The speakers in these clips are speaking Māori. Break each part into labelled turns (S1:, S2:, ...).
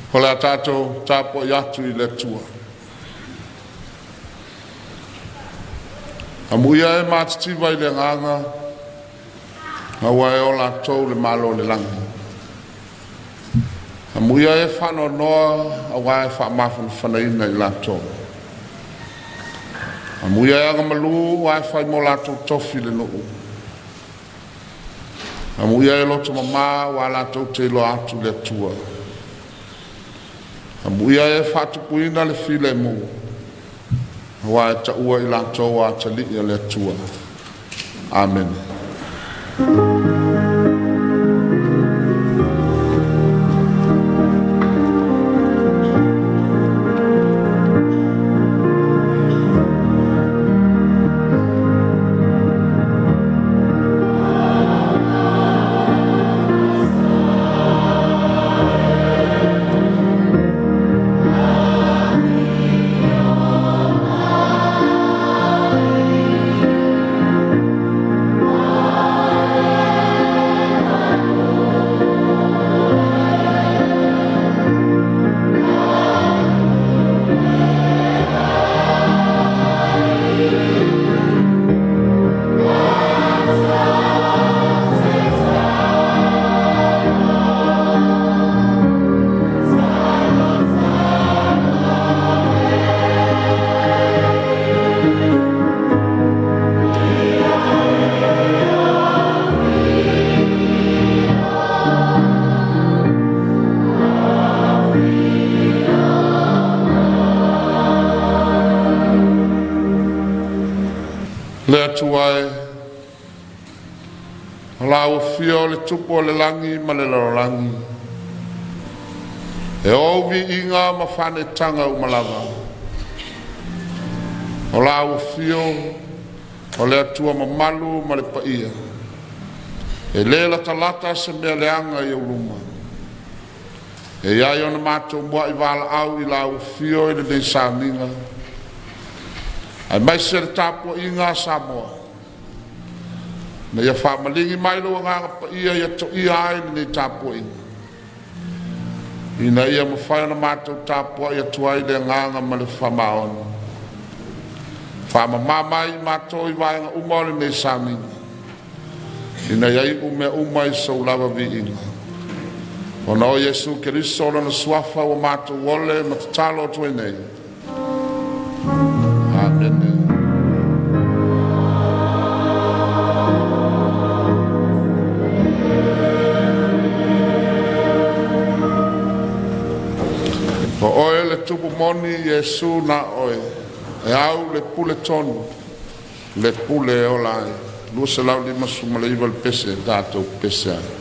S1: Ho le tātou tāpo i atu I le tua. A muia e mātitiva I le nganga, a wae o lātou le malo le langi. A muia e whano noa, a wae whamafan whanaina I lātou. A muia e anga malu, wae whai mo lātou tofi le nuu. A muia e loto mamā, wa lātou te ilo atu le tua. A muia e whatupuina le file mu. Wa e ta ua I lātou wa ta li le tua. Amen. Le atuai, la ufio le tupo le langi ma le larangi. E ovi inga ma whane tanga umalaga. O la ufio, o le atua ma malu ma le paia. E le la talata se mea leanga I uluma. E iai ona mato mua I wala au I la ufio I le Sauniga. Ai mai se tapo I ngā Samoa. Na ia whamalingi mai lo ngā pa ia to ia ai ni tapo I. Ina ia mawhai na mātou tapo ia tuai le nganga ma le whamaona. Whamamamai mātou I waenga umore ne Sauniga. Ina ia I ume umai sau lava vi inga. Ona o Yesu Keriso na suafa wa mātou wole matatalo tue nei. Amen. O oe le tupu moni Yesu na oe. E au le pule tonu. Le pule o lai. Lua se lau lima suma le iwa le pese. Dato pese ai.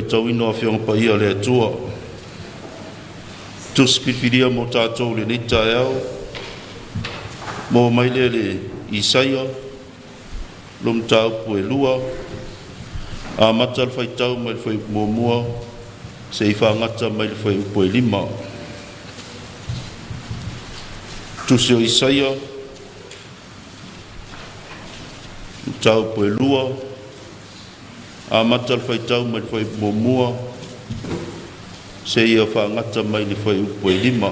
S2: tauino Afiafi pa ia le atua. Tus pifiria mo tātou le nita eau, mo maile le Isaia, lom tau pue lua, a matal fai tau mai fai mua, se i whangata mai fai pue lima. Tus o Isaia, tau pue lua, a matal fai tau mai fai mua, se ia whangata mai ni whai upo e lima.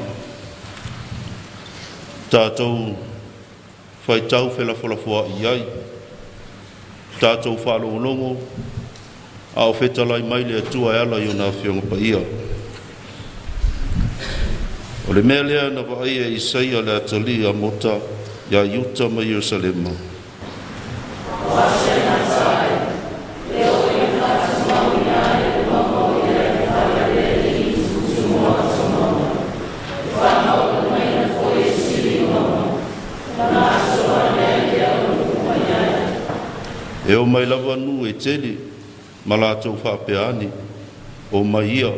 S2: Tātou whai tau whelawhalawha i ai. Tātou whalongongo, au whetalai mai le atua e ala i o nā whionga pa ia. O le mea lea na wa aia Isaia le atali a mota ia Yuta ma Yerusalema. E o mai lava nu e tele, ma lātou whapeani, o mai ia,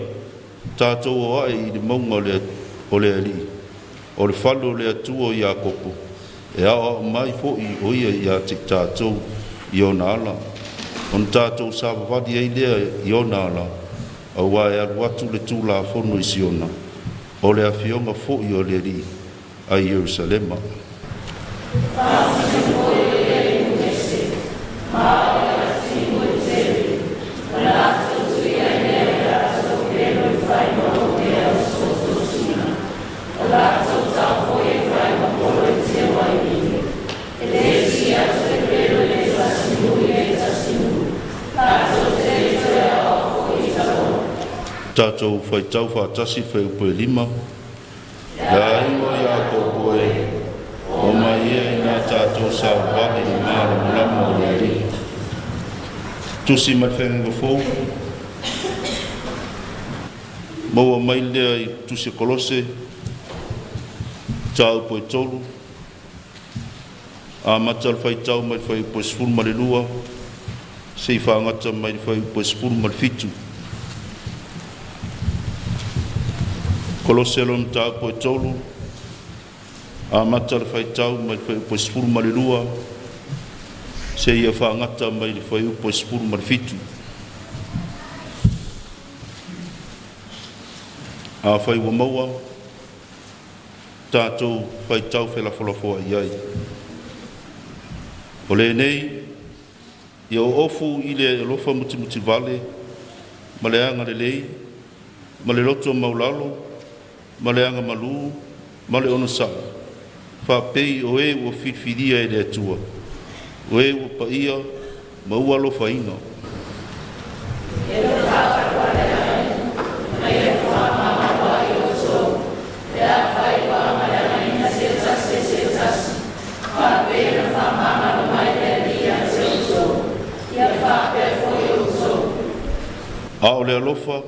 S2: tātou o ai i le maunga o le ali, o le whalo le atua i a kopo, e awa mai fo i o ia i a te tātou i o nāla, on tātou sāwawadi ei lea i o nāla, au ai aru atu le tūla whono i siona, o le awhionga fo i o le ali, a Yerusalema. Tātou whai tau whātasi whai upo e lima. La ingo ia ko koe, o mai ia i nā tātou sa wale i māra mulama o le ri. Tusi mai whenga fōu. Maua mai lea i tusi kolose, tā upo e tolu. A matal whai tau mai whai upo e spuru mare lua, se i whangata mai whai upo e spuru mare fitu. Kolose lon tau po e tolu, a matar whai tau mai whai upo e spuru mare lua, se ia whaangata mai whai upo e spuru mare fitu. A whai wa maua, tātou whai tau whelawhalafoa i ai. O le nei, ia o ofu i le lofa muti vale, ma le anga le lei, ma le loto maulalo, ma le anga malu, ma le ono saa. Wha pei o e ua whiwhiria e le atua. O e ua paia, ma ua lo whainga. A o le alofa,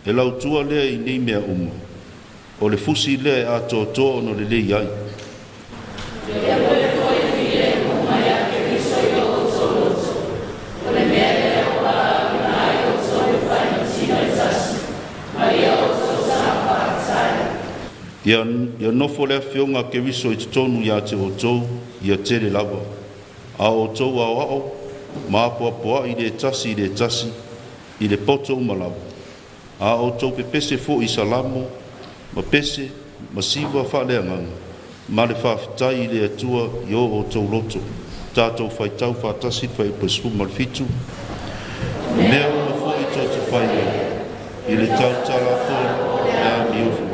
S2: e lautua lea i nei mea uma. O le fusi lea a tō no le lei ai. Ia nofo lea whionga ke riso i tonu ia te o tōu, ia tere lava. A o tōu au au, ma apoa i le tasi, i le poto umalawa. A o tōu pe pese fo i salamo, ma pese, ma siwa whale anganga. Ma le whawhitai i le atua i o tōu loto. Tātou whaitau whatasi whai paspu malfitu. Mea o fo i tō te whaia, i le tau tala tō nā miufu.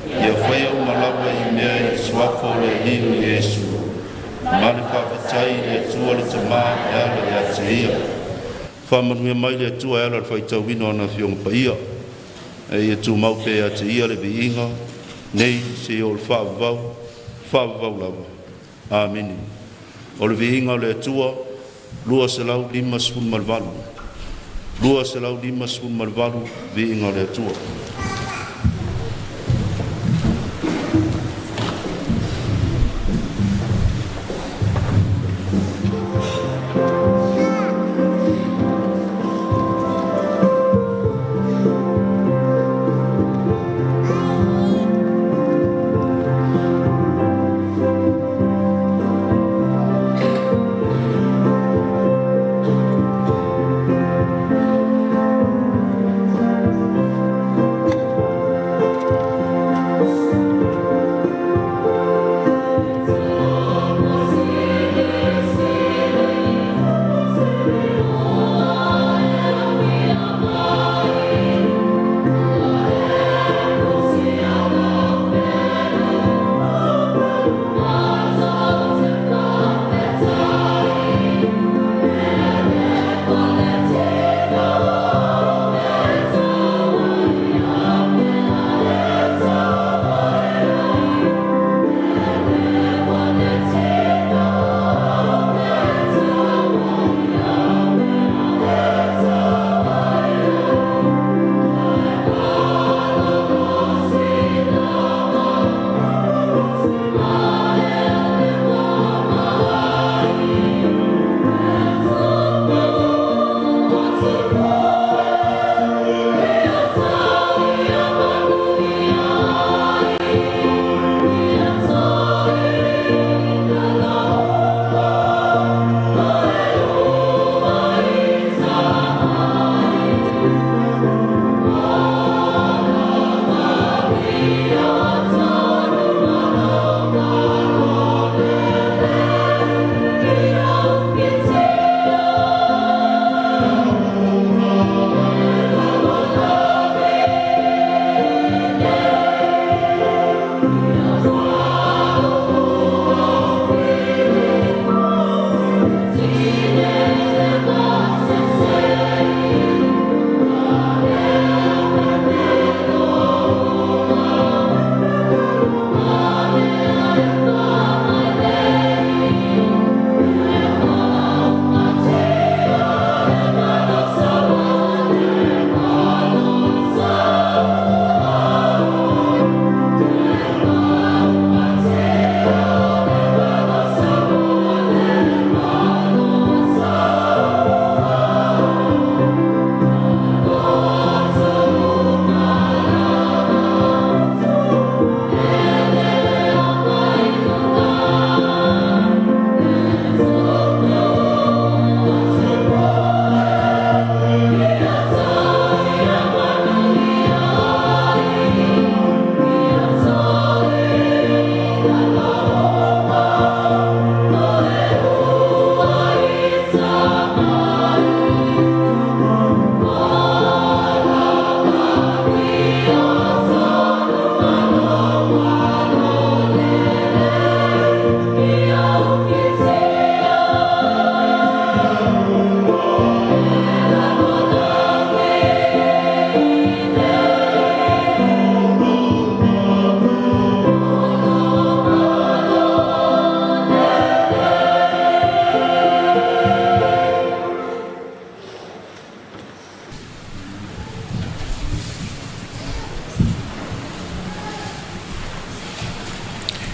S2: Ia whaia o malawa i mea i swafo le liru Yesu. Ma le whawhitai i le atua le te maa e ala i a te ia. Whamanuia mai le atua e ala le whaitau wino ana whionga pa ia. E tu maupe a te ia le viinga, nei se o le whaavau lava. Amini. O le viinga o le atua, lua se lau 5 spun malvalu. Lua se lau 5 spun malvalu, viinga o le atua.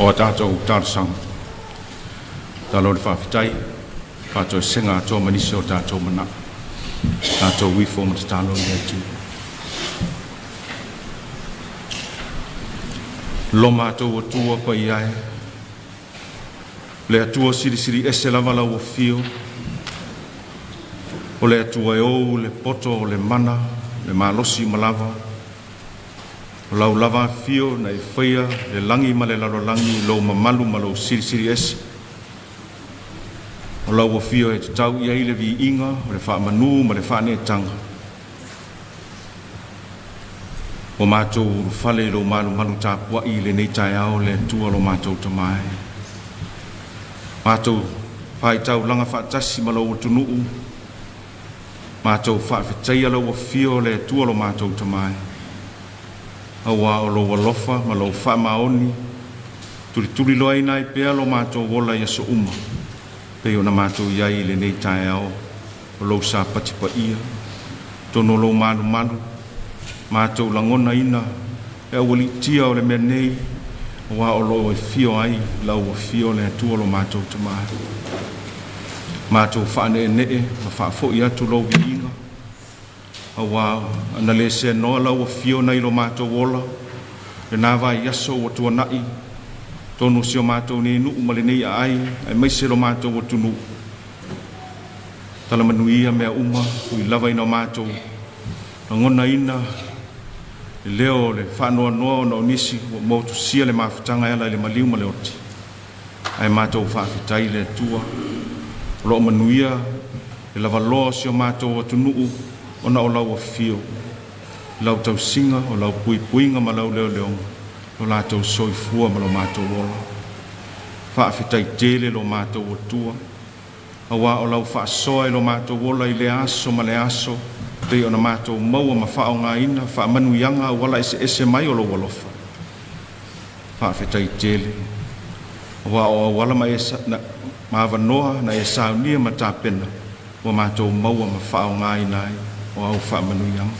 S3: o tātou tārsang. Tālo le whawhitai, tātou senga tō manisi o tātou mana. Tātou wifo ma te tālo ni atu. Lo mātou o tua pa iai. Le atua siri siri ese lava lau o fio. O le atua e ou, le poto, o le mana, le malosi malava. O lau lava fio na i whaia, le langi ma le laro langi, lo mamalu ma lo siri siri ese. O lau o fio e te tau iai le vi inga, o le wha manu ma le wha ne tanga. O mātou whale lo malu malu tāpua i le nei tai ao le tua lo mātou tamai. Mātou whai tau langa whaatasi ma lo o tunuu. Mātou whaafetai alo o fio le tua lo mātou tamai. Awa o lo walofa ma lo wha maoni. Turi loa ina i pea lo mātou wola ia so uma. Peo na mātou iai le nei tai ao. O lo Sapati pa ia. Tono lo malu malu. Mātou langona ina. E awali tia o le mea nei. Wa o lo e fio ai. Lau o fio le tua lo mātou tamai. Mātou whaane e nee. Ma whaafo i atu lo vi inga. Awa ana le se noa lau o fio nei lo mātou wola. Le nāwai yaso o tua nai. Tonu sio mātou ni nuu ma le nei ai. Ai maise lo mātou o tunu. Tala manuia mea uma. Ui lava ina mātou. Ngona ina. Leo le whanoa noa na onisi. Mautu sia le mawhitanga ela le maliu ma le oti. Ai mātou whawhitai le tua. Lo manuia. Le lava loa sio mātou o tunu. Ona o lau o fio. Lau tau singa o lau pui puinga ma lau leo leonga. Lo lātou soifua ma lo mātou wola. Whaafetai tele lo mātou o tua. Awa o lau whaasoa lo mātou wola i le aso ma le aso. Te o na mātou maua ma whao ngā ina. Whaamanu ianga wala ese mai o lo walofa. Whaafetai tele. Awa o wala ma esa ma avanoa na e saunia ma tāpena. Wa mātou maua ma whao ngā ina ai. O au whaamanu ianga.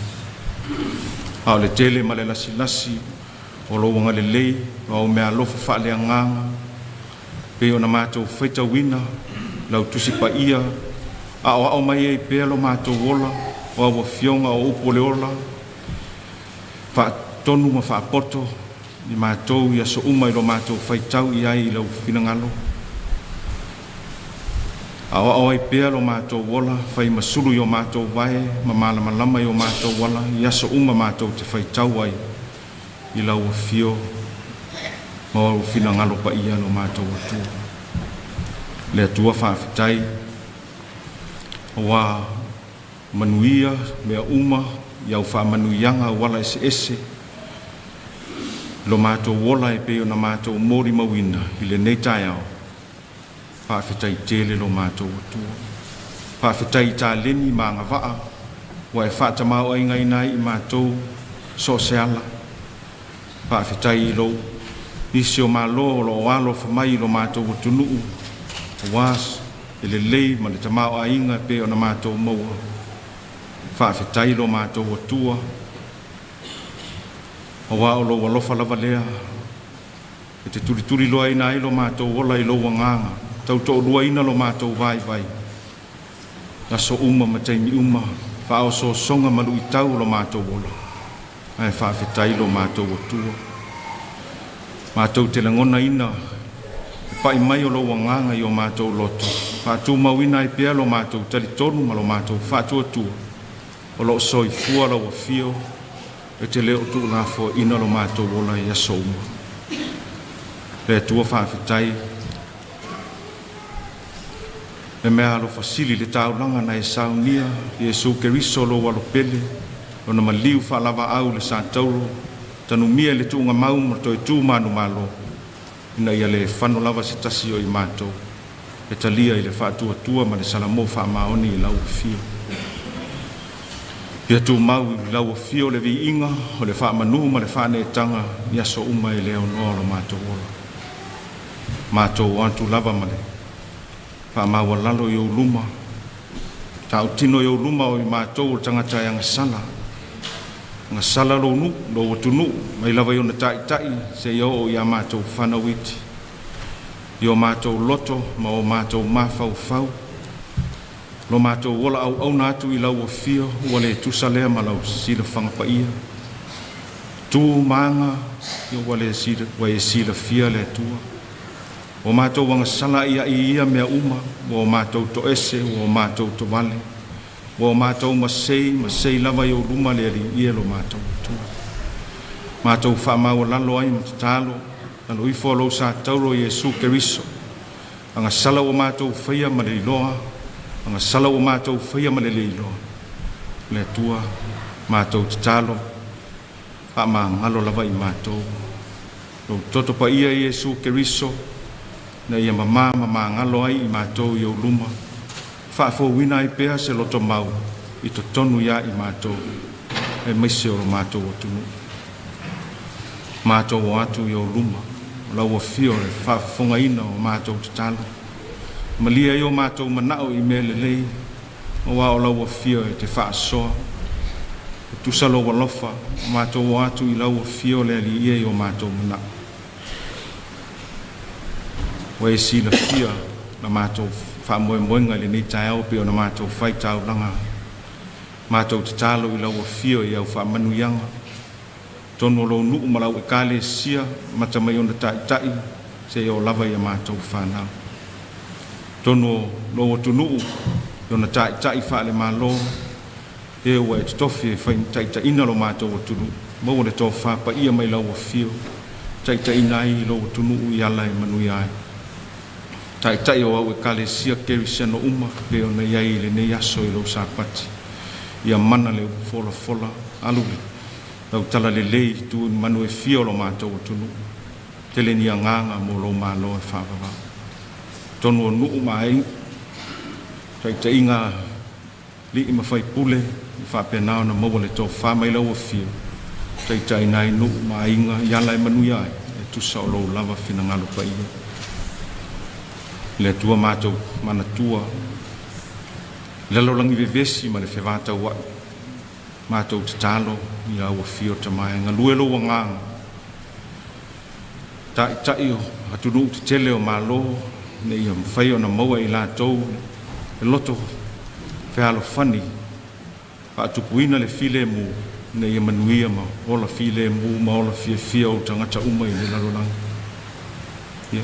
S3: Ao le tele ma le lasi lasi. O lo wanga le lei, o mea lofa whaalea nganga. Pe o na mātou whaita wina, lau tusi pa ia. A o mai e pea lo mātou wola, o awa fionga o upo le ola. Wha tonu ma wha poto, ni mātou ia so umai lo mātou whaitau iai lau finangalo. A o ai pea lo mātou wola, whai masuru i o mātou wae, ma malama lama i o mātou wola, ia so uma mātou te whaitau ai. I lau o fio, ma o fina ngalo pa ia no mātou o tua. Le atua whaafetai, wa manuia, mea uma, iau wha manuianga wala ese. Lo mātou wola e peo na mātou mori mawina, i le nei tai au. Whaafetai tele lo mātou o tua. Whaafetai tā leni ma ngā waa, wa e whaatamau ai ngai nai i mātou so se ala. Whaafetai lo isi o malo lo walo whamai lo mātou o tunuu. Was e le lei ma le tamau a inga pe o na mātou maua. Whaafetai lo mātou o tua. O wao lo walofa lava lea. E te turi loa ina ai lo mātou ola i lo wanganga. Tau to lua ina lo mātou vai. Na so uma ma taimi uma. Whao so songa malu i tau lo mātou ola. Ai whaafetai lo mātou o tua. Mātou te langona ina. Pai mai o lo wanganga i o mātou loto. Whātou mawina i pia lo mātou tali tonu ma lo mātou whātou tua. O lo soi fua lo o fio. E te leo tu la fo ina lo mātou ola i aso uma. Le tua whaafetai. E mea lo fasili le taulanga na e Sauniga. I e so keriso lo walo pele. O na maliu whaalava au le sa tauro. Tanu mia le tuunga mau ma toi tū manu malo. Ina ia le whano lava se tasi o i mātou. E talia i le whātua tua ma le salamo whaamaoni i lau fio. Ia tū mau i lau fio le vi inga. O le whaamanu ma le whaane tanga. Ia so uma i leo noa lo mātou ola. Mātou antu lava ma le. Whaamaua lalo i o luma. Tau tino i o luma o i mātou o tangata i anga sala. Nga sala lo nu, lo tunu, mai lava i ona tai, se i o i a mātou whanawiti. I o mātou loto, ma o mātou mawhau. Lo mātou wola au nātu I lau o fio, ua le tusa lea ma lau sila whangapa ia. Tū maanga, I ua le sila fia le tua. O mātou wanga sala ia I ia mea uma, o mātou to ese, o mātou to wale. O mātou masei lava I o ruma le ali ia lo mātou tua. Mātou whamau lalo ai matatalo, alo ifo lo sa tauro Yesu Keriso. Anga sala o mātou whaia ma le iloa, anga sala o mātou whaia ma le iloa. Le tua, mātou tatalo, pa ma ngalo lava I mātou. Lo toto pa ia Yesu Keriso, na ia mama ngalo ai I mātou I o luma. Whaafo wina I pea se loto mau, I to tonu ia I mātou, e maise o mātou o tunu. Mātou o atu I o luma, lau o fio e whaafonga ina o mātou tatalo. Malia I o mātou manao I mele lei, o wao lau o fio e te whaasoa. Tusalo wa lofa, mātou o atu I lau o fio le ali ia I o mātou manao. Wa e sila fia na mātou whaamoenga le nei tai au peo na mātou whaitau langa. Mātou tatalo I lau o fio I au whaamanuyanga. Tono lo nuu malau e kale sia mata mai ona tai se o lava ia mātou whanau. Tono lo o tunu ona tai whaale malo e ua e tutofi e whain tai ina lo mātou o tunu. Mau le tō whapa ia mai lau o fio. Tai ina ai lo o tunu I ala e manui ai. Tai o au e kale sia keri seno uma pe ona iai le nei aso I lo Sapati. Ia mana le fola alu Tau tala le lei tu manu e fio lo mātou o tunu. Tele ni anganga mo lo malo e whawawa. Tonu o nuu mai. Tai inga li ima whai pule. I whapenao na maua le tō whamai lau o fio. Tai nai nuu mai inga yala e manu iai. E tusa o lo lava whina ngalo pa ia. Le tua mātou mana tua. Lelo langi vevesi ma le whewata wai. Mātou tatalo I au o fio tamai ngā luelo wa ngang. Tai o hatunu te tele o malo ne ia mwhai o na maua I lātou e loto whealo whani whaatupuina le file mu ne ia manuia ma ola file mu ma ola fia o tangata uma I le larolang.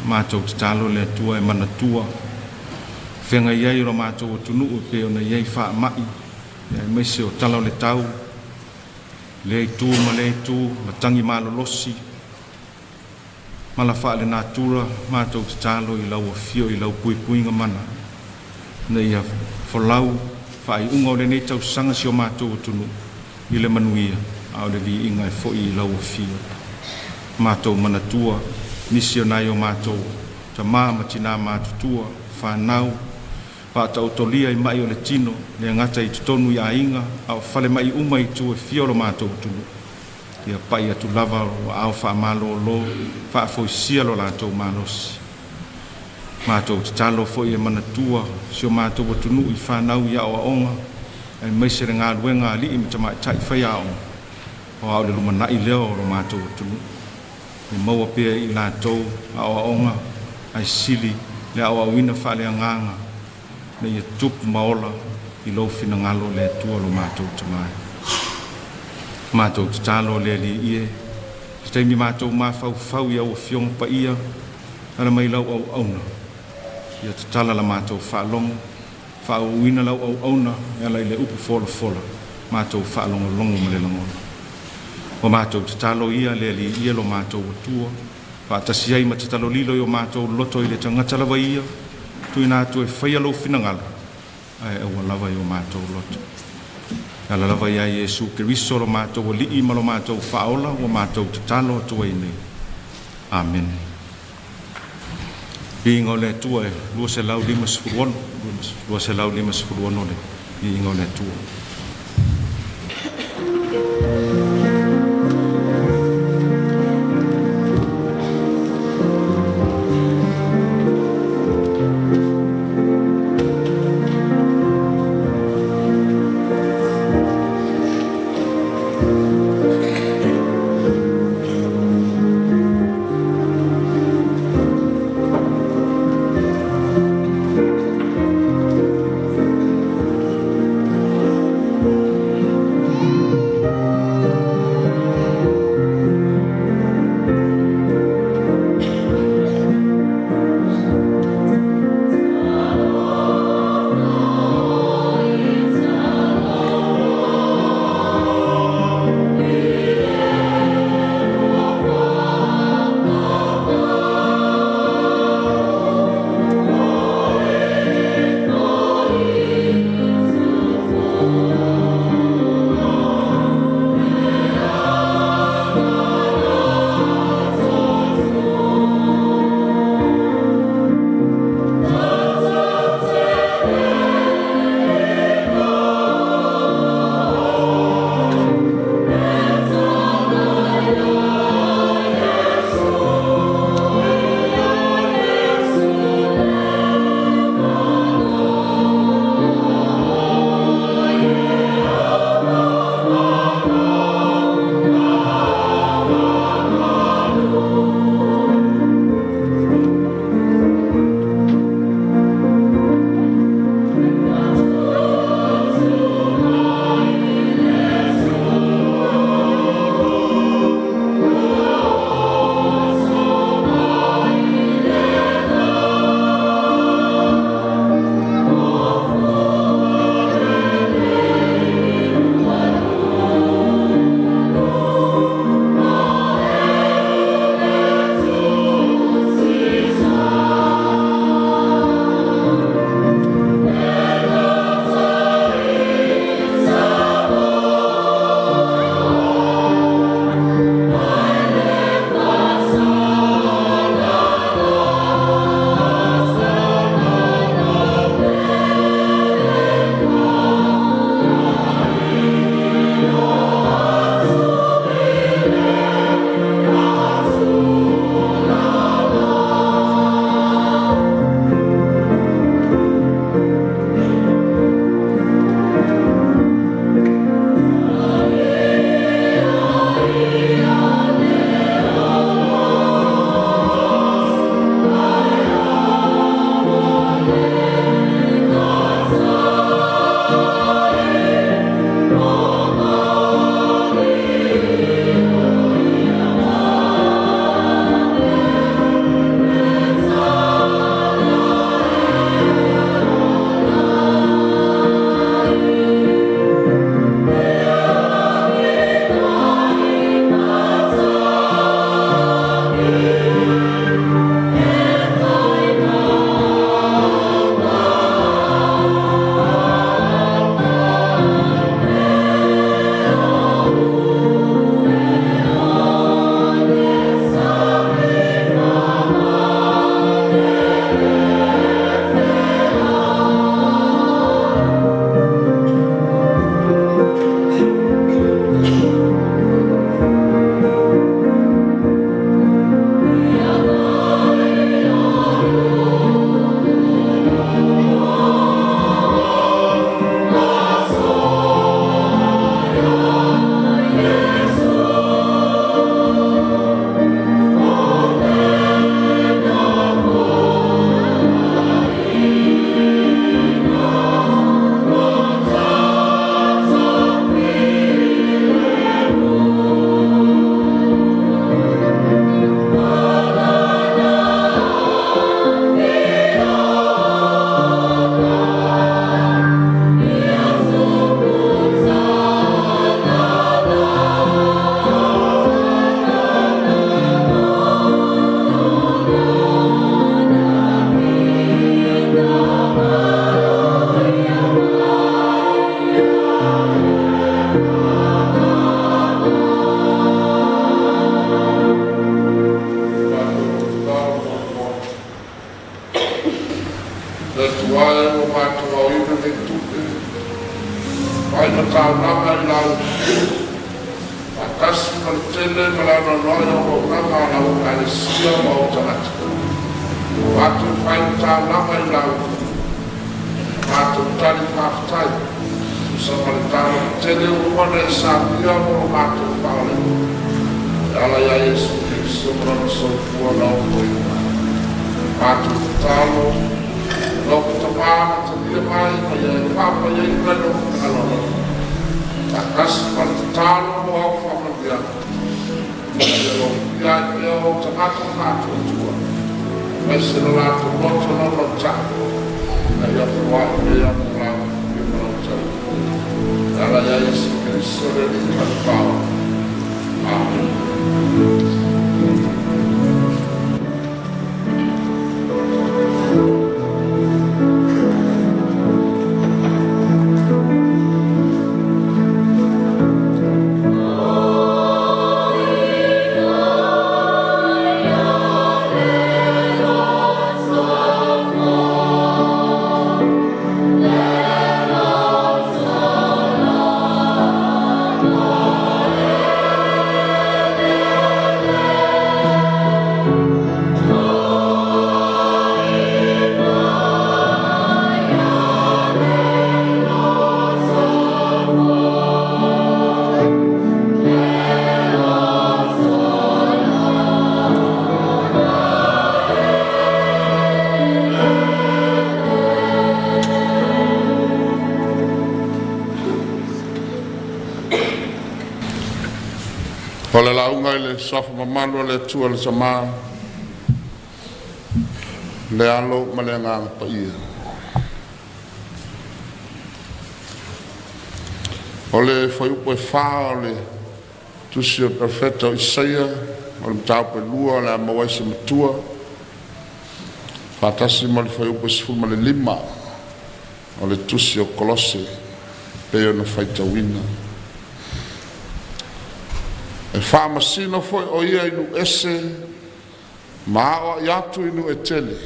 S3: Mātou tatalo le tua e mana tua whenga iai ro mātou o tunu o pe o na iai wha mai e meise o tala o le tau le tu ma tangi malolosi ma la wha le natura mātou tatalo I lau o fio I lau puinga mana na ia whalau wha I unga o le nei tau sanga si o mātou o tunu I le manuia a o le vi inga e fo I lau o fio mātou mana tua misionai o mātou ta māma tina mātutua whanau Pata tolia I mai o le tino, le ngata I tutonu I ainga, au whale mai uma I tu e fiolo mātou tulu. Ia pai atu lava o au whaamalo o lo, whaafoisia lo lātou mālosi. Mātou tatalo fo I mana tua, sio mātou o tunu I whanau I au aonga, ai meisere ngā luenga li I mitamai tai whai aonga. O au le lumanai leo o mātou o tunu. I maua pia I lātou au aonga, ai sili le au awina whale anganga. Na ia tupu maola I lo whina ngalo le tua lo mātou tamai. Mātou tatalo le li ie. Taimi mātou mawhau I au whiong pa ia. Ana mai lau au auna. Ia tatala la mātou whaalongo. Whaauina lau au auna. Ia lai le upu fola. Mātou whaalongo longo ma le langona. O mātou tatalo ia le li ie lo mātou o tua. Whaatasi ai ma tatalo lilo I o mātou loto I le tangata lawa ia. Tu ina tu e whaia lo whinangala. Ai e ua lava I o mātou loto. Ala lava ia Yesu Keriso lo mātou o lii ma lo mātou whaola o mātou tatalo tua I nei. Amen. Ingo le tua e lua se lau lima sifuruono. Lua se lau lima sifuruono le. Ingo le tua.
S1: tele malano no o ngama na o ka sia mo o tangata watu fai ta lama I lau watu tali faftai Sapati tele o wana sa pia mo watu pale ala ya Yesu Kristo no so fuwa na o watu talo no tamana tele mai ya papa ya ina no alona akas talo mo o fama dia ya yo tamato fato tua mas no lato moto no lotta ya fuwa ya mula ala ya Yesu Kristo de Kalpao. Amen. Ole launga le safa mamalo le tua le sama le alo malenga pa ia. Ole foi upo fa ole tusi o profeta Isaia ole mtaupe lua le mawaisi mtua fatasi mole foi upo sifuma le lima ole tusi o kolose peo na faita wina. E whaamasino foi o ia inu ese maa o iatu inu e tele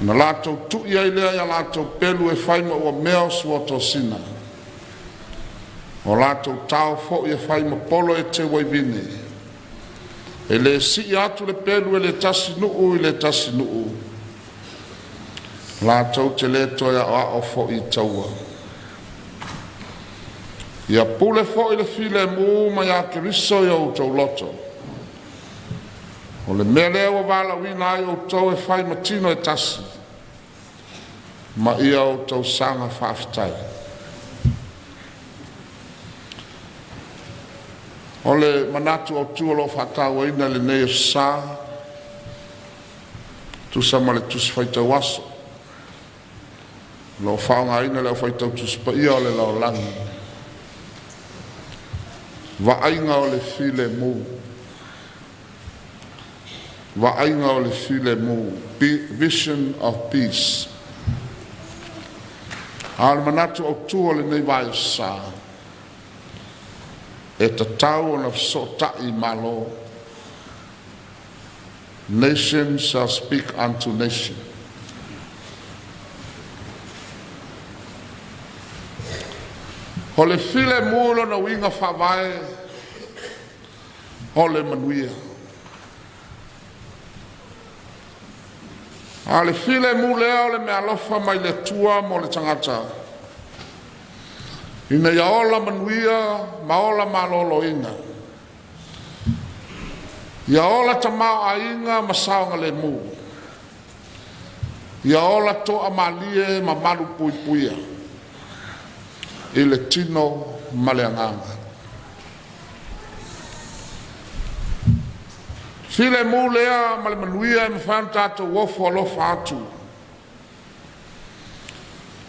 S1: na lato tu ia ilea ya lato pelu e whaima ua mea suoto sina o lato tau fo ia whaima polo e te waivine e le si iatu le pelu e le tasi nuu i le tasi nuu lato te leto ya o fo I taua ia pule fo I le file mu ma ia kiriso ia o tau loto. O le mele o wala wina ai o tau e whai matino e tasi. Ma ia o tau sanga whaafitai. O le manatu o tuolo whakau ina le nei sa. Tu sama le tusi whaitau aso. Lo whaonga ina le whaitau tusi pa ia o le lao langi. Va'aiga o le file mu va'aiga o le file mu vision of peace al manatu o tu o le nei vai sa e tatau ona sota'i malo nation shall speak unto nation. O le file mulo na winga whawae o le manuia. A le file mule o le mea lofa mai le tua mo le tangata. Ina ia ola manuia ma ola malolo inga. Ia ola tamao a inga ma saonga le mu. Ia ola to amalie ma malu pui puia. I le tino maleanganga. File mu lea ma le manuia e mawhantato wofo alofa atu.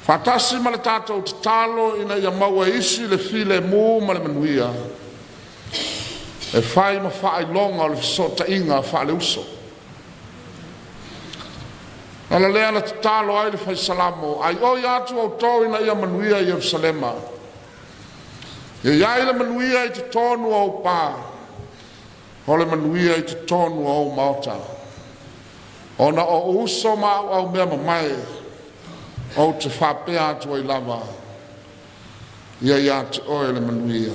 S1: Fatasi ma le tato te talo ina ia maua isi le file mu ma le manuia. E whai ma whai longa o le sota inga wha le uso. Ala lea na te talo ai le whai salamo. Ai o atu au tau ina ia manuia i Yerusalema. Ia iai le manuia i te tonu au pā. O le manuia i te tonu au maota. O na o uso ma au mea mamai. O te whapea atu ai lava. Ia ia te oe le manuia.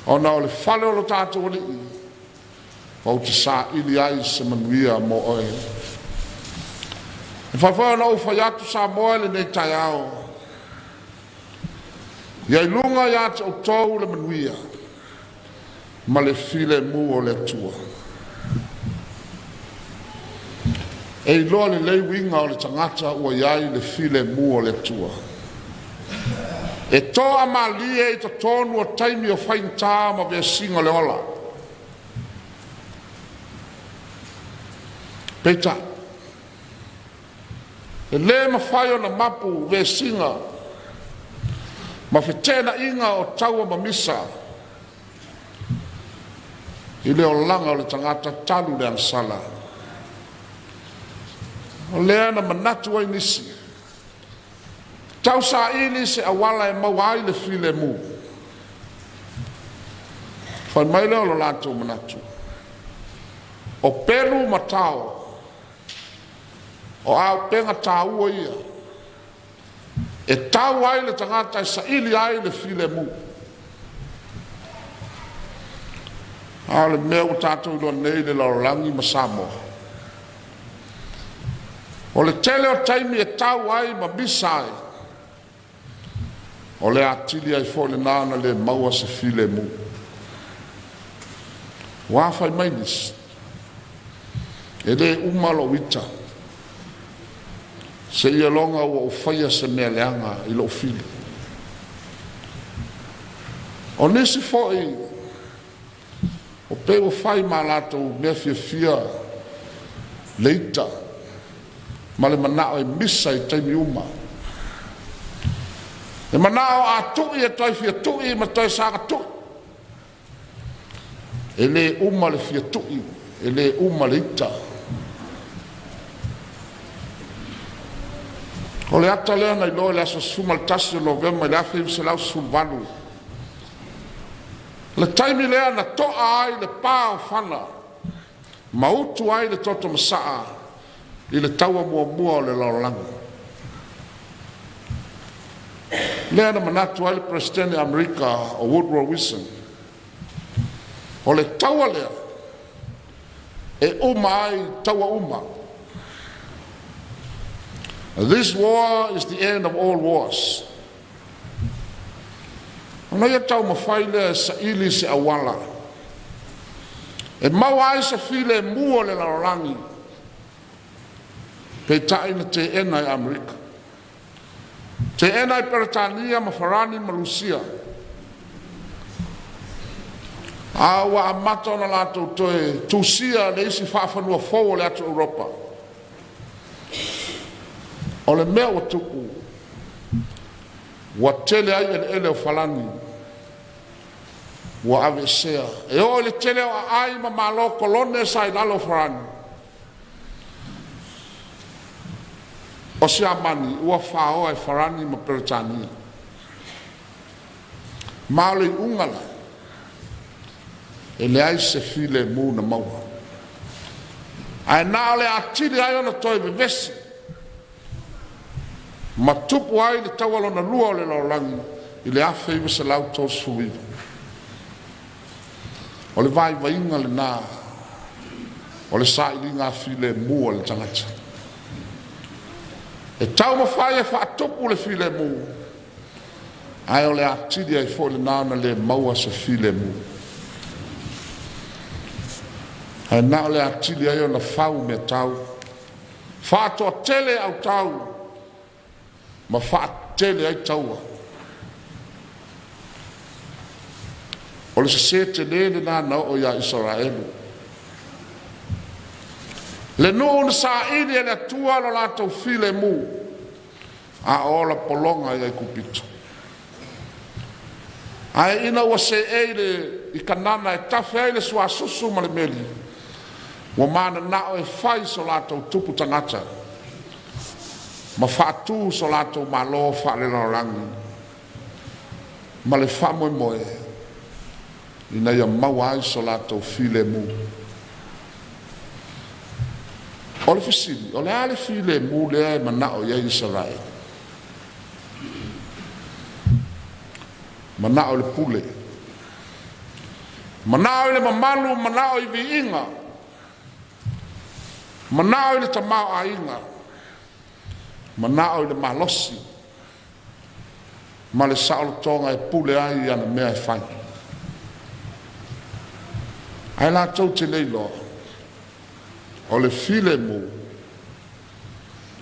S1: Ona o le fale o lo tātou li i. Pau te sā ili ai se manuia mo oe. E whawhau na uwhai atu Samoa le nei tai ao. Iai lunga ia te o tau le manuia. Ma le file mu o le tua. E iloa le lei winga o le tangata ua iai le file mu o le tua. E toa malie i to tonu o taimi o whaintā ma vea singa le ola. Peita. E le ma whai o na mapu vea singa. Ma whetena inga o taua ma misa. I leo langa o le tangata talu le ansala. O lea na manatu ai nisi. Tau sa ili se awala e mawai le file mu. Whai mai leo lo lato manatu. O peru matao. O au penga tāua ia. E tau ai le tangata e sa ili ai le file mu. A le mea o tātou ilo nei le laurangi ma Samoa. O le tele o taimi e tau ai ma misai. O le atili ai fo le nana le maua se file mu. Wawhai mainis. E le umalo wita. Se ia longa ua ufaya se mea leanga i lo file. O nisi fo i o pe o fai malato mea fia leita ma le manao e misa i taimi uma. E manao a tui e toi fia tui ma toi sanga tui. E le uma le fia tui, e le uma le ita. O le ata lea na ilo le asa suma le tasi o novema le afe se lau sulvanu. Le taimi lea na toa ai le pā o whana. Mautu ai le toto masaa i le taua mua o le laolanga. Lea na manatu ai le presidente Amerika o Woodrow Wilson. O le taua lea e uma ai taua uma. This war is the end of all wars. Ona ia tau mawhai lea sa ili se awala. E maua ai sa file mua le laorangi. Pei taina te ena i Amerika. Te ena i Peretania ma Farani ma Lucia. Awa amata ona lato toe tusia le isi whaafanua fōu le atu Europa. O le mea wa tuku. Wa tele ai ele o falani. Wa ave sea. E o le tele o ai ma malo kolone sa i lalo Farani. O se amani, ua whao ai Farani ma Peretania. Maole i ungala. E le ai se file mu na maua. Ai nao le atili ai ona toi vevesi. Ma tupu ai le tawalo na lua o le laulangi. I le afe iwa se lau tō suiva. O le vai vainga le nā. O le sa ili ngā file mu o le tangata. E tau mawhai e wha tupu le file mu. Ai o le atili ai fo le nāna le maua se file mu. Ai nā le atili ai o na whau me tau. Wha toa tele au tau. Ma wha tele ai taua. O le se te lele nā nao o ia Israelu. Le nuu na sa ini e le atua lo lato file mu. A ola polonga i kupitu. Ai ina wa se eile i kanana e tafe eile sua susu ma le meli. Wa mana nao e fai so lato tupu tangata. Ma fatu so lato malo fa le laurangi. Ma le fa moe moe. Ina ia mawai so lato file mu. O le fisili, o le ale file mu lea e manao ia Israel. Manao le pule. Manao i le mamalu, manao i viinga. Manao i le tamao ainga. Manao i le malosi. Ma le saolo tonga e pule ai ana mea e whai. Ai la tau te leilo. O le file mu.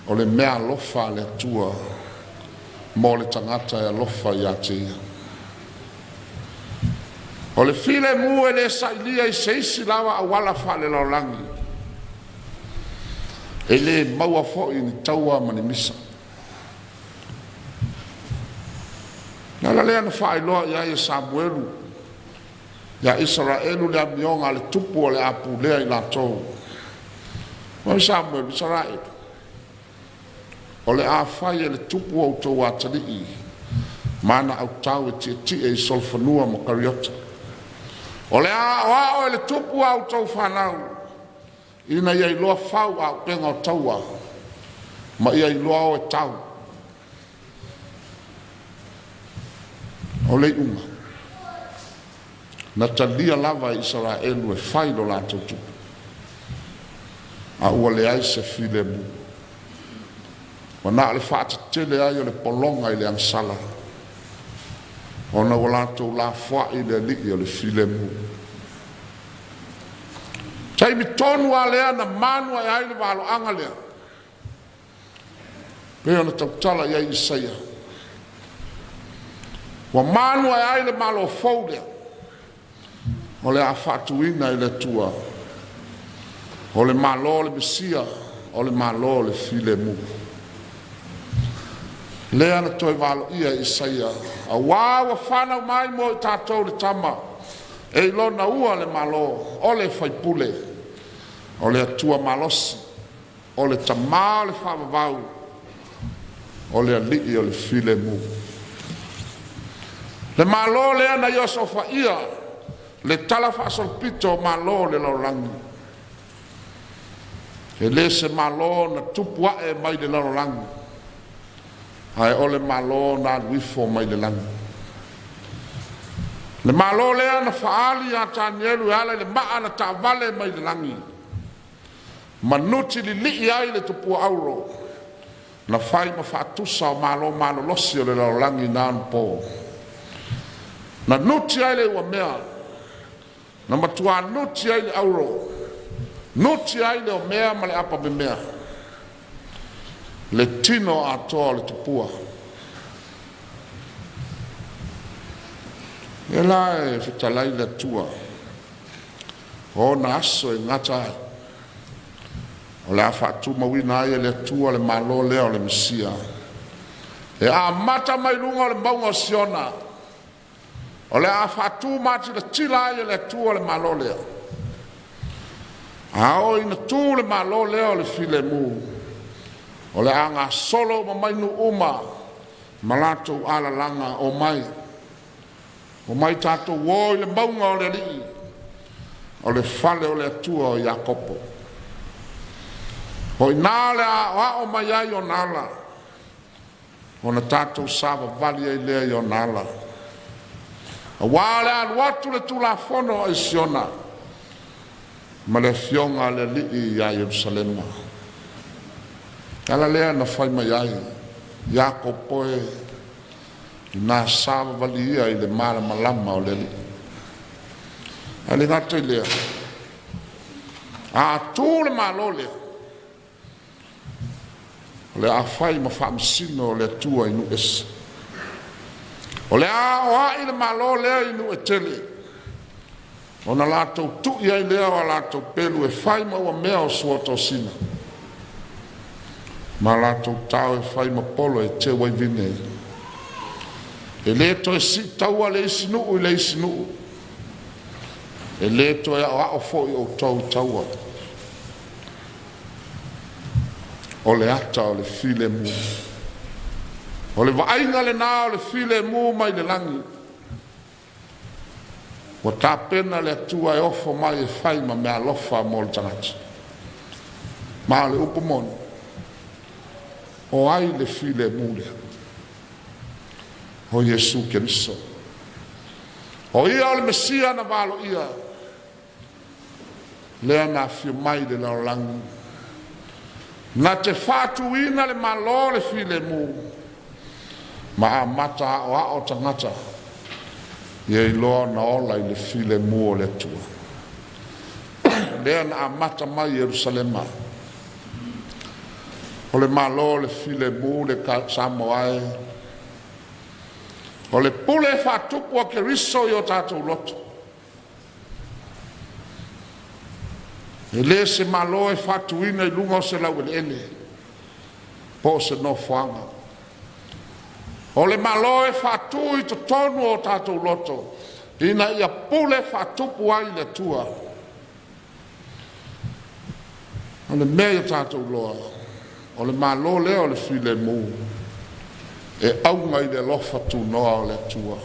S1: O le mea lofa le tua. Mo le tangata e lofa i ate ia. O le file mu e le sailia i seisi lawa a wala wha le laulangi. E le maua fo i ni taua mani misa. Nala lea na wha iloa ia i Samuelu. Ia Israelu le amionga le tupu o le apu lea i la tou. Mo Samuelu, Israelu. O le awhai e le tupu au tau atari. Mana au tau e tia e solfanua ma kariota. O le a o le tupu au tau whanau. Ina ia iloa whau au penga o taua. Ma ia iloa o e tau. O le unga. Na talia lava Israelu e whailo la tutu. A ua le ai se file mu. Ma na le whaata tele ai o le polonga i le ansala. O na walato la wha i le li o le file mu. Tai mi tonu a lea na manua e ai le walo anga lea. Pea na tautala i ai Isaia. Wa manua e ai le malo fau lea. O le a whatuina i le tua. O le malo le Mesia. O le malo le file mu. Lea na toi walo ia Isaia. A wawa whanau mai mo i tātou le tama. E ilo na ua le malo. O le whaipule. O le atua malosi. O le tamā le whamavau. O le alii o le file mu. Le malo lea na ioso whaia. Le tala whaasolpito malo le laulangi. E le se malo na tupua e mai le laulangi. Ai o le malo na wifo mai le langi. Le malo lea na whaali a tānielu e ala le maa na tāwale mai le langi. Manuti li lii ai le tupua auro. Na whai ma whaatusa o malo losi o le laulangi nānu pō. Na nuti ai le ua mea. Na matua nuti ai le auro. Nuti ai le o mea ma le apa me mea. Le tino a toa le tupua. E la e whitalai le tua. O na aso e ngata ai. O le a whaatu mawina ai e le tua le malo leo le Mesia. E a mata mai lunga le maunga siona. O le a whaatu mati le tila ai e le tua le malo leo. A o ina tu le malo leo le file mu. O le anga solo ma mainu uma. Malato ala langa o mai. O mai tato woi le maunga o le li. O le fale o le atua o Iakopo. O inale a o mai ai o nala. O na tato sava vali ai lea o nala. A wale an watu le tula fono o isiona. Ma le fionga le li i a Jerusalema. Ala lea na whai mai ai. Iakopo e na sava vali ia i le mara malama o le li. Ale gato i lea. A tu le malo lea. O le a whai ma whaamisino o le tua inu esa. O le a oa i le malo lea inu e tele. O na lato tu ia i lea o lato pelu e whai ma ua mea o suoto sina. Ma lato tau e whai ma polo e te waivine. E le to e si taua le isinu i le isinu. E le to e a o foi o tau taua. O le ata o le file mu. O le vainga le nā o le file mu mai le langi. O tā pena le atua e ofo mai e whai ma mea lofa mo le tangati. Ma le upamoni. O ai le file mu le. O Jesu Keriso. O ia o le Mesia na valo ia. Lea na fio mai le laulangi. Na te whātu ina le malo le file mu. Ma a mata o a o tangata. Ia i loa na ola i le file mu o le tua. Lea na a mata mai Jerusalema. O le malo le file mu le Samoa. O le pule whātupu a ke riso i o tātou loto. E le se malo e whātuina i lunga o se lau ele. Po se no whanga. O le malo e whātu i to tonu o tātou loto. Ina ia pule whātupu ai le tua. O le mea tātou loa. O le malo leo le file mu. E aunga i le lofa tu noa o le tua.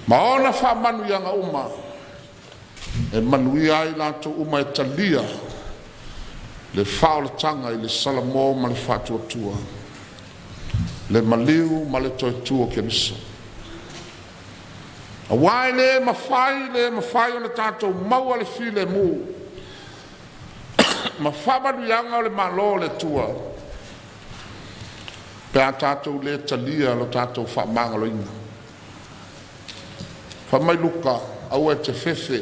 S1: Ma ona wha manu ianga uma. E manui ai lato uma e talia. Le whaolatanga i le salamo ma le whatua tua. Le maliu ma le toi tua ke niso. A wai le mawhai o le tātou maua le file mu. Ma wha manu ianga o le malo le tua. Pe a tātou le talia lo tātou whamanga lo ina. Whamai luka au e te whewhe.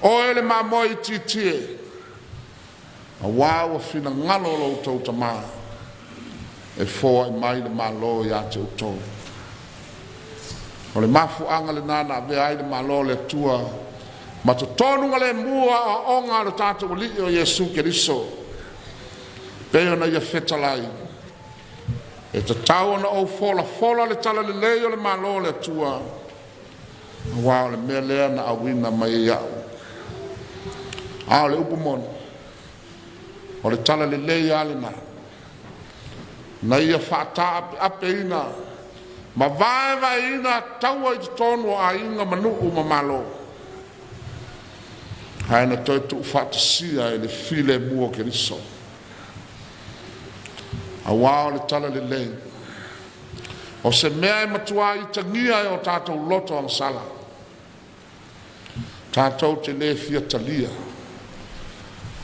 S1: O ele mā moi titie. A wāua whina ngalo lo tau tamā. E fōa i mai le malo i a te utou. O le mafu anga le nana ve ai le malo le tua. Ma to tonu le mua a onga lo tātou li o Yesu Keriso. Peo na ia whetalai. E te tau na o fola le tala le leo le malo le tua. Wao le mea lea na awina mai iau. A le upumon. O le tala le leo ale na. Na ia whata ape ina. Ma vai ina taua i te tonu a inga manu ma malo. Hai na toi tu whatasia e le file mua ke riso. A wao le tala le lei. O se mea e matua i tangia e o tātou loto ang sala. Tātou te le fia talia.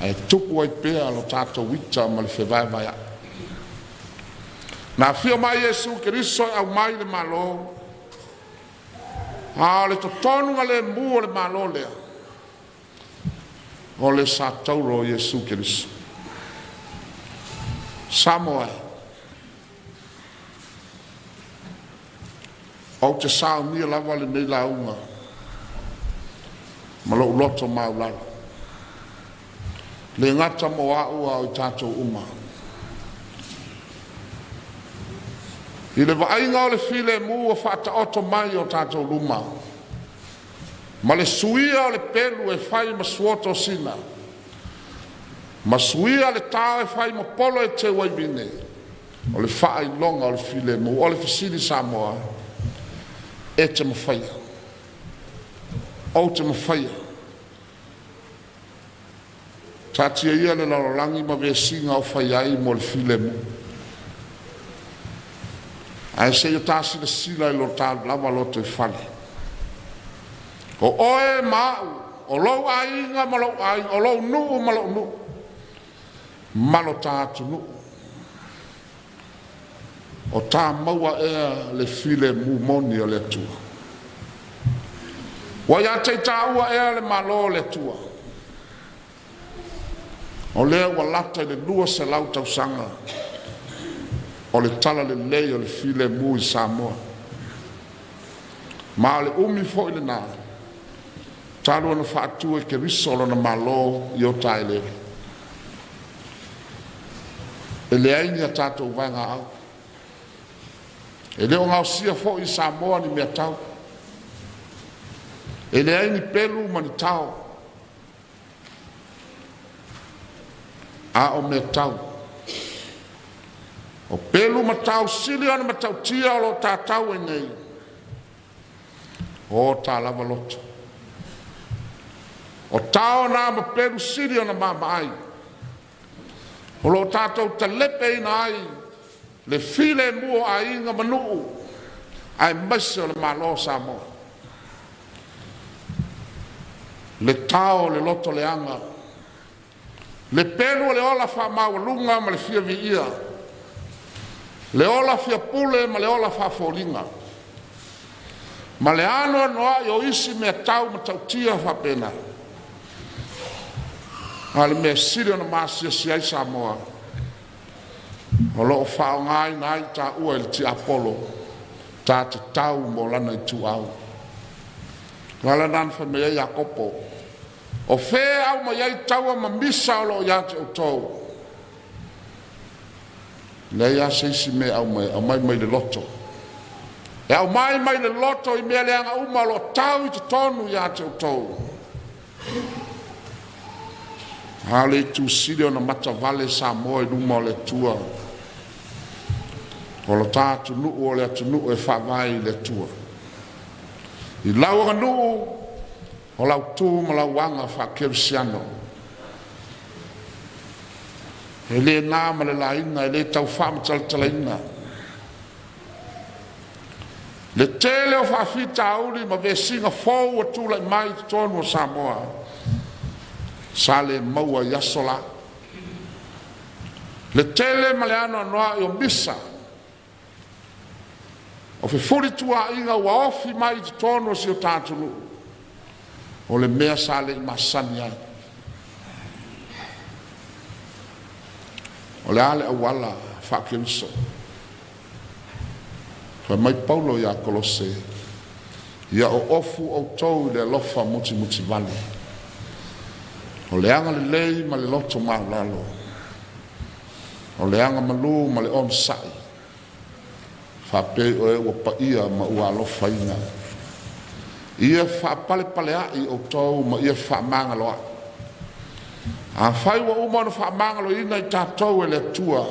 S1: Ai tupu ai pea lo tātou wita ma le whewai vai. Na fia mai Yesu Keriso au mai le malo. A le totonunga le mua le malo lea. O le sa tauro Yesu Keriso. Samoa. O te Sauniga lava le nei launga. Ma lo loto maulala. Le ngata moa ua o tātou uma. I le vainga o le file mu o whata oto mai o tātou luma. Ma le suia o le pelu e whai ma suoto sina. Ma suia le tau e whai ma polo e te waibine. O le whai longa o le file mu, o le fisili Samoa. E te mawhaia. O te mawhaia. Tatia ia le larolangi ma ve singa o whai ai mo le file mu. Ai se yo tasi le sila i lo tālu lava loto e whale. O oe mau, o lou ainga ma lou ainga, o lou nuu ma lou nuu. Malo tātu nuu. O tā maua ea le file mu moni o le tua. Wa ia te tāua ea le malo le tua. O lea wa lata i le lua se lau tau sanga. O le tala le lei o le file mu i Samoa. Ma le umi fo i le nā. Tālu ana whātua ke risolo na malo i o taile. E le aini a tātou vanga au. E leo ngau sia fo i Samoa ni mea tau. E le aini pelu mani tau. A o mea tau. O pelu matau sili ana matau tia o lo tātau e nei. O tā lava loto. O tau nā ma pelu sili ana mama ai. O lo tātou ta lepe ina ai. Le file mua a inga manuu. ai maise o le malo Samoa. Le tao le loto le anga. Le pelu le ola fa maulunga ma le fia viia. Le ola fia pule ma le ola fa folinga. Ma le ano noa yo isi mea tau ma tau tia fa pena. Ale mea sirio na masia si ai Samoa. O loo whao ngai nai ta ua ili ti Apollo. Ta te tau mo lana i tu au. Ngala nan fa mea Jakopo. O fe au ma iai taua ma misa o loo iate o tau. Le ia se isi mea au mai le loto. E au mai le loto i mea leanga uma lo tau i te tonu iate o tau. Hale tu sirio na mata vale Samoa i luma o le tua. O lo tātu nuu o le atu nuu e whawai le tua. I lau nuu o lau tū ma lau wanga wha kerisiano. E le nā ma le laina, e le tau whamatalaina. Le tele o whawhita auli ma ve singa fōu a tūla i mai tonu o Samoa. Sa le maua yasola. Le tele ma le ano anoa i o misa. O fe furi tua inga ua ofi mai te tonu o si o tātunu. O le mea sa le i masani ai. O le ale awala whakeriso. Fa mai Paulo ia Kolose. Ia o ofu o tau le lofa muti vale. O le anga le lei ma le loto maulalo. O le anga malu ma le on sai. Whape o e wapa ia ma ua alofa inga. Ia whapale ai o tau ma ia whamangaloa. A whai wa umana whamangalo ina i tātou e le tua.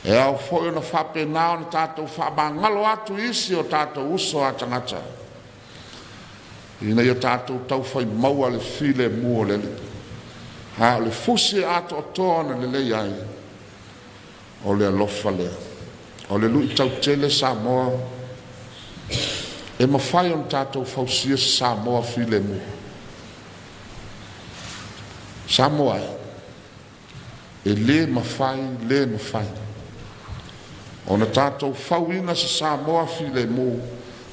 S1: E au fōi na whape nao na tātou whamangalo atu isi o tātou uso a tangata. Ina ia tātou tau whai maua le file mua le li. Ha le fusi ato o tōna le lei ai. O le alofa lea. O le lui tau tele Samoa. E mawhai on tātou whausia Samoa file mua. Samoa. E le mawhai. O na tātou whauina sa Samoa file mua.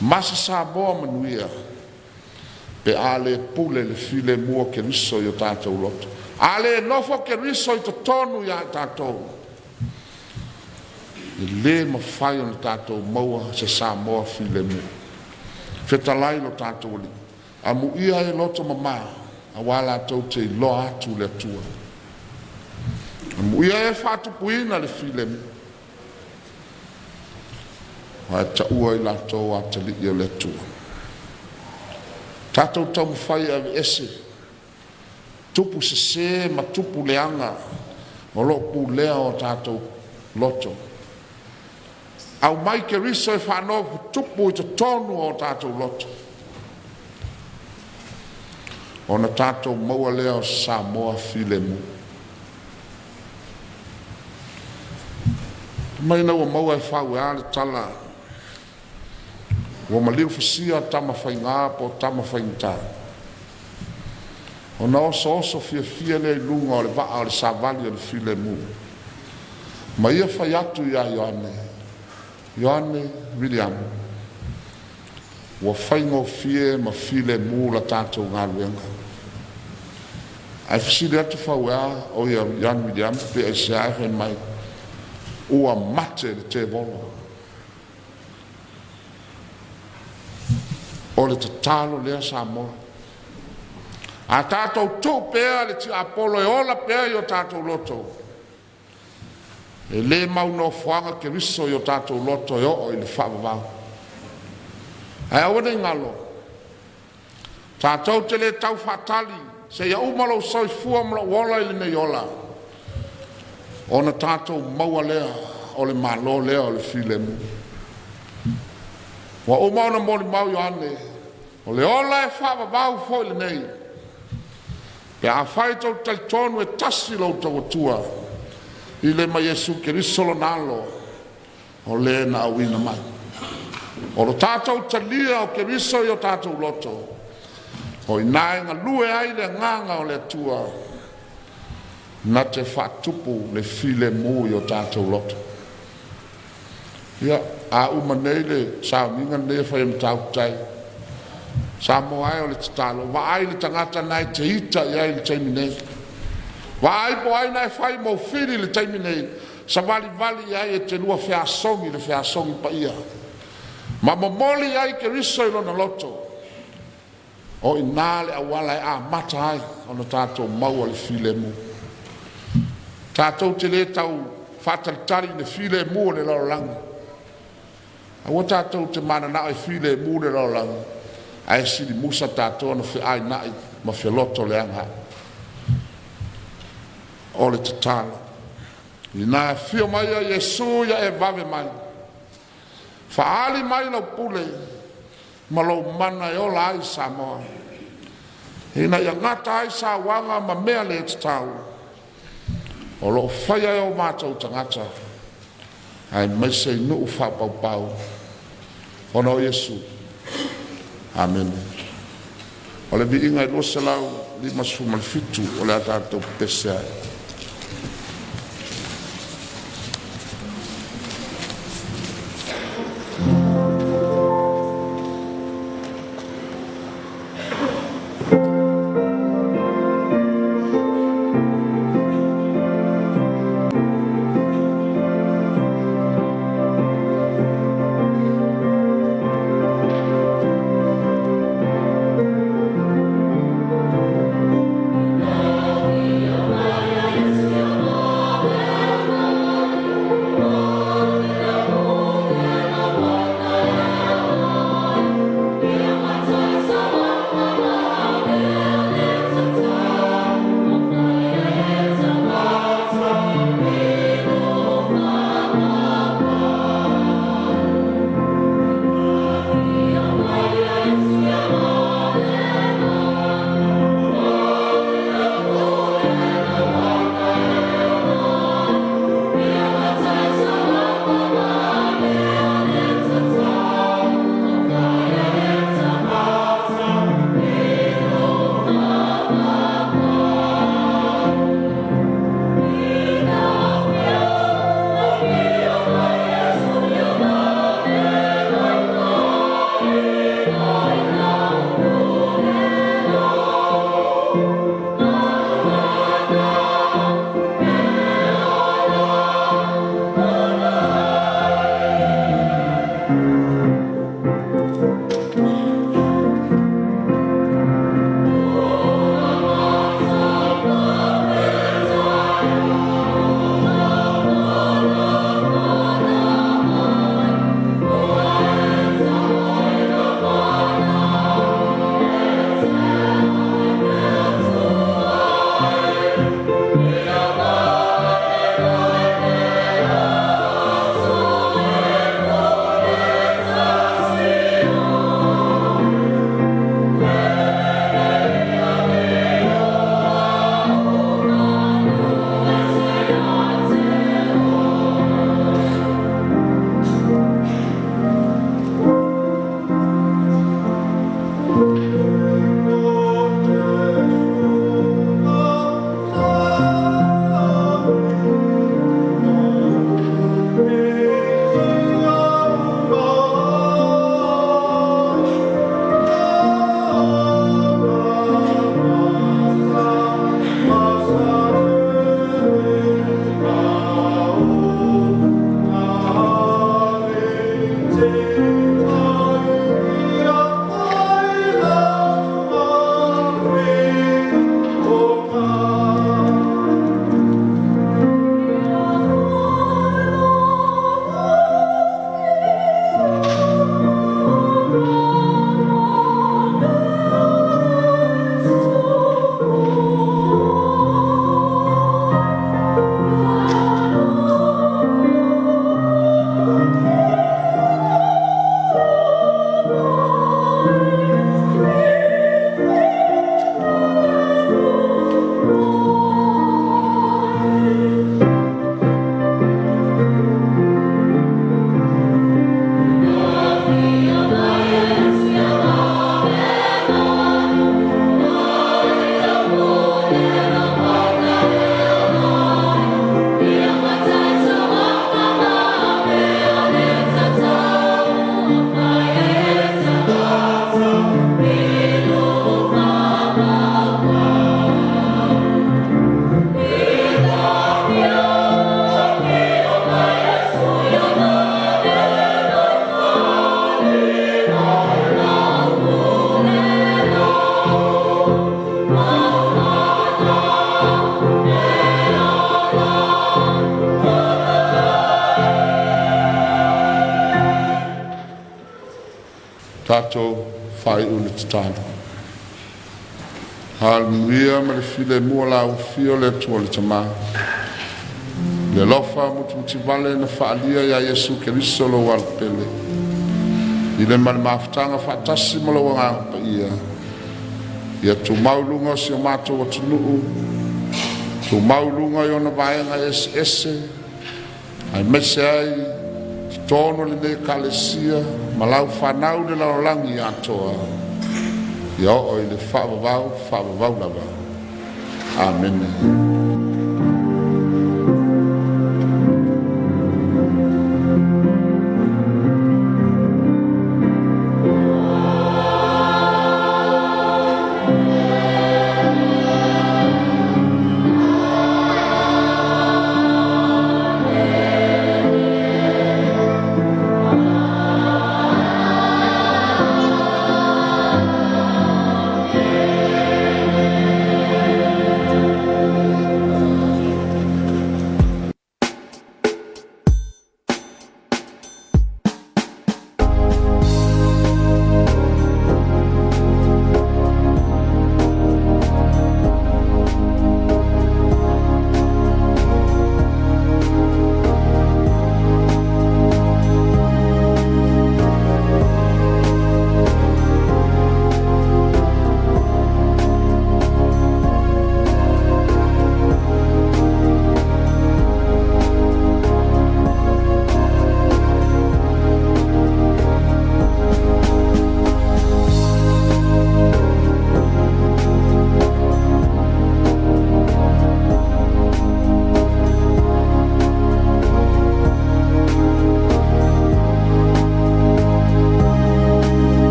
S1: Masa Samoa manuia. Pe ale pule le file mua ke riso i o tātou loto. Ale nofo ke riso i to tonu ia tātou. I le mawhai o na tātou maua sa Samoa file mua. Fetalai lo tātou li. A mu ia e loto mama. A wala tau te lo atu le tua. A mu ia e whatu puina le file mua. Wa ta ua i lato a te li le tua. Tātou tau mwhai a ese. Tupu se ma tupu leanga. O lo pu lea o tātou loto. Au mai ke riso e whanau tupu i te tonu o tātou loto. O na tātou maua lea o Samoa file mu. Mai na ua maua e whau e ale tala. Ua maliu fisia tama whainga po tama whainta. O na oso fia le lunga o le vaa o le savali o le file mu. Ma ia whai atu ia Ioane William. Ua whaingo fie ma file mu la tātou ngā luenga. Ai fisile atu whauea o ia Ioane William pe e se ahe mai. Ua mate le te volo. O le tatalo lea Samoa. A tātou tō pēa le ti Apollo e ola pēa i o tātou loto. E le mau no whanga ke riso i o tātou loto e o i le whaavavau. Ai awane ngalo. Tātou te le tau whatali se ia umalo soi fua mla wala i le nei ola. O na tātou maua lea o le malo lea o le file mu. Wa o mauna mori mau Ioane. O le ola e whaavavau fo i le nei. Pe a whai tau tal tonu e tasi lau tau atua. I le ma Jesu ke risolo nalo. O le na awina mai. O lo tātou talia o ke riso i o tātou loto. O i nāe ngā lue ai le nganga o le tua. Na te whatupu le file mu i o tātou loto. Ia, a umanei le Sauniga ne whai mtau tai. Samoa ai o le tatalo. Wa ai le tangata nai te ita i ai le taiminei. Wa ai po ai nai whai mo whiri le taiminei. Sa vali i ai e te lua whiasongi le whiasongi pa ia. Ma momoli ai ke riso i lona loto. O i nā le awala e a mata ai o na tātou maua le file mu. Tātou te le tau whātaritari le file mu le lauranga. Awa tātou te mana na e file mu le lauranga. Ai siri musa tātou na whi ai nai ma whi loto le anga. O le tatala. I nā whio mai a Yesu ia e vave mai. Whaali mai lau pule. Ma lau mana e ola ai Samoa. Hina ia ngata ai sa wanga ma mea le tatau. O lo whaia e o mātou tangata. Ai mai se nuu whapau pau. Ona o Yesu. Amen. O le vi inga i losa lau li masu malfitu o le atatou pese ai. mātou whai ule tatalo. Haleluia, ma le file mua la ufio le tua le tama. Le lofa mutu vale na whaalia ya Yesu Keriso lo walpele. I le mani mafutanga whaatasi mo lo wanga pa ia. Ia tu maulunga si o mātou wa tunuu. Tu maulunga i ona vaenga ese. Ai mese ai, tono le ne kalesia, malau whanau le laulangi atoa. Ia o i le whaavavau lava. Amen.